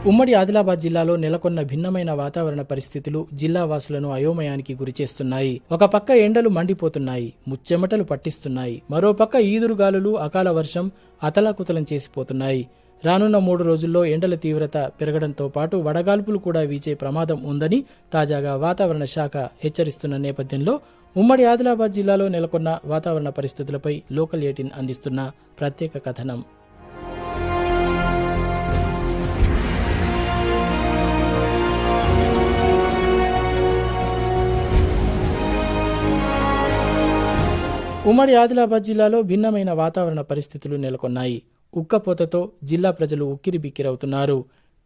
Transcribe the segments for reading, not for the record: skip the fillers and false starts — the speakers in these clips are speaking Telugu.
ఉమ్మడి ఆదిలాబాద్ జిల్లాలో నెలకొన్న భిన్నమైన వాతావరణ పరిస్థితులు జిల్లా వాసులను అయోమయానికి గురిచేస్తున్నాయి. ఒక పక్క ఎండలు మండిపోతున్నాయి, ముచ్చెమటలు పట్టిస్తున్నాయి. మరోపక్క ఈదురుగాలులు, అకాల వర్షం అతలాకుతలం చేసిపోతున్నాయి. రానున్న 3 రోజుల్లో ఎండల తీవ్రత పెరగడంతో పాటు వడగాల్పులు కూడా వీచే ప్రమాదం ఉందని తాజాగా వాతావరణ శాఖ హెచ్చరిస్తున్న నేపథ్యంలో ఉమ్మడి ఆదిలాబాద్ జిల్లాలో నెలకొన్న వాతావరణ పరిస్థితులపై లోకల్ 18 అందిస్తున్న ప్రత్యేక కథనం. ఉమ్మడి ఆదిలాబాద్ జిల్లాలో భిన్నమైన వాతావరణ పరిస్థితులు నెలకొన్నాయి. ఉక్కపోతతో జిల్లా ప్రజలు ఉక్కిరిబిక్కిరవుతున్నారు.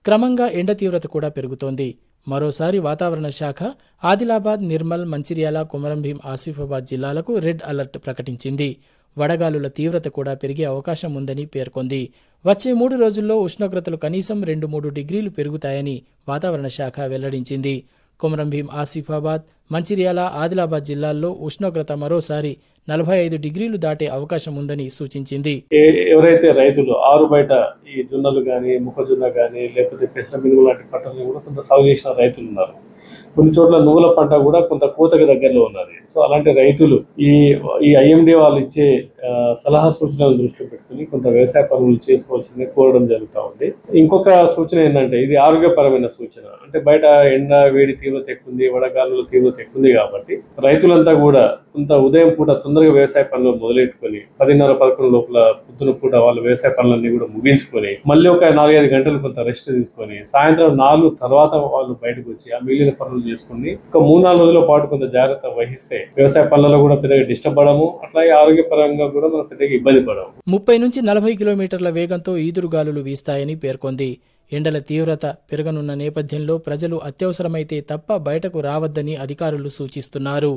క్రమంగా ఎండ తీవ్రత కూడా పెరుగుతోంది. మరోసారి వాతావరణ శాఖ ఆదిలాబాద్, నిర్మల్, మంచిర్యాల, కొమరంభీం, ఆసిఫాబాద్ జిల్లాలకు రెడ్ అలర్ట్ ప్రకటించింది. వడగాలుల తీవ్రత కూడా పెరిగే అవకాశం ఉందని పేర్కొంది. వచ్చే 3 రోజుల్లో ఉష్ణోగ్రతలు కనీసం 2-3 డిగ్రీలు పెరుగుతాయని వాతావరణ శాఖ వెల్లడించింది. కొమరంభీం, ఆసిఫాబాద్, మంచిర్యాల, ఆదిలాబాద్ జిల్లాల్లో ఉష్ణోగ్రత మరోసారి 45 డిగ్రీలు దాటే అవకాశం ఉందని సూచించింది. ఎవరైతే రైతులు ఆరు బయట ఈ జొన్నలు కానీ, మొక్కజొన్న కానీ, లేకపోతే పెసర మినుము లాంటి పంటలను కూడా కొంత సాగు చేసిన రైతులు ఉన్నారు. కొన్ని చోట్ల నువ్వుల పంట కూడా కొంత కోతకి దగ్గరలో ఉన్నది. సో అలాంటి రైతులు ఈ ఐఎండీ వాళ్ళు ఇచ్చే సలహా సూచనలు దృష్టిలో పెట్టుకుని కొంత వ్యవసాయ పనులు చేసుకోవాల్సిందే కోరడం జరుగుతూ ఉంది. ఇంకొక సూచన ఏంటంటే, ఇది ఆరోగ్యపరమైన సూచన. అంటే బయట ఎండ వేడి తీవ్రత ఎక్కువ ఉంది, వడగాలుల తీవ్రత ఎక్కువ ఉంది కాబట్టి రైతులంతా కూడా కొంత ఉదయం పూట తొందరగా వ్యవసాయ పనులు మొదలెట్టుకుని 10:30-11 లోపల పొద్దున పూట వాళ్ళ వ్యవసాయ పనులన్నీ కూడా ముగించుకొని మళ్ళీ ఒక 4-5 గంటలు కొంత రెస్ట్ తీసుకొని సాయంత్రం 4 తర్వాత వాళ్ళు బయటకు వచ్చి ఆ మిగిలిన పనులు చేసుకుని ఒక 3-4 రోజుల పాటు కొంత జాగ్రత్త వహిస్తే వ్యవసాయ పనులలో కూడా పెద్దగా డిస్టర్బ్ అవ్వడము, అట్లాగే ఆరోగ్యపరంగా కూడా మనం పెద్దగా ఇబ్బంది పడము. 30-40 కిలోమీటర్ల వేగంతో ఈదురుగాలులు వీస్తాయని పేర్కొంది. ఎండల తీవ్రత పెరగనున్న నేపథ్యంలో ప్రజలు అత్యవసరమైతే తప్ప బయటకు రావద్దని అధికారులు సూచిస్తున్నారు.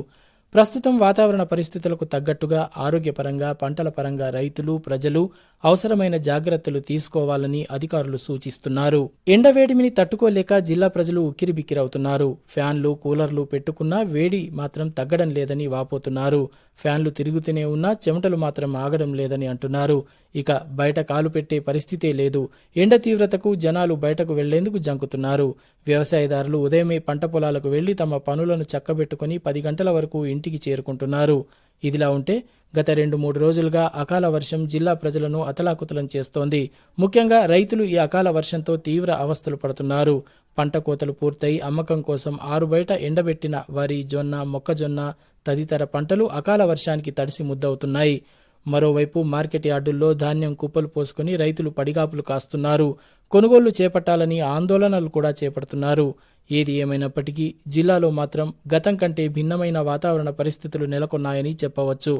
ప్రస్తుతం వాతావరణ పరిస్థితులకు తగ్గట్టుగా ఆరోగ్యపరంగా, పంటల పరంగా రైతులు, ప్రజలు అవసరమైన జాగ్రత్తలు తీసుకోవాలని అధికారులు సూచిస్తున్నారు. ఎండవేడిమిని తట్టుకోలేక జిల్లా ప్రజలు ఉక్కిరిబిక్కిరవుతున్నారు. ఫ్యాన్లు, కూలర్లు పెట్టుకున్నా వేడి మాత్రం తగ్గడం లేదని వాపోతున్నారు. ఫ్యాన్లు తిరుగుతూనే ఉన్నా చెమటలు మాత్రం ఆగడం లేదని అంటున్నారు. ఇక బయట కాలు పెట్టే పరిస్థితే లేదు. ఎండ తీవ్రతకు జనాలు బయటకు వెళ్లేందుకు జంకుతున్నారు. వ్యవసాయదారులు ఉదయమే పంట పొలాలకు వెళ్లి తమ పనులను చక్కబెట్టుకుని 10 గంటల వరకు ఇంటికి చేరుకుంటున్నారు. ఇదిలా ఉంటే గత 2-3 రోజులుగా అకాల వర్షం జిల్లా ప్రజలను అతలాకుతలం చేస్తోంది. ముఖ్యంగా రైతులు ఈ అకాల వర్షంతో తీవ్ర అవస్థలు పడుతున్నారు. పంట కోతలు పూర్తయి అమ్మకం కోసం ఆరుబయట ఎండబెట్టిన వరి, జొన్న, మొక్కజొన్న తదితర పంటలు అకాల వర్షానికి తడిసి ముద్దవుతున్నాయి. మరోవైపు మార్కెట్ యార్డుల్లో ధాన్యం కుప్పలు పోసుకుని రైతులు పడిగాపులు కాస్తున్నారు. కొనుగోళ్లు చేపట్టాలని ఆందోళనలు కూడా చేపడుతున్నారు. ఏది ఏమైనప్పటికీ జిల్లాలో మాత్రం గతం కంటే భిన్నమైన వాతావరణ పరిస్థితులు నెలకొన్నాయని చెప్పవచ్చు.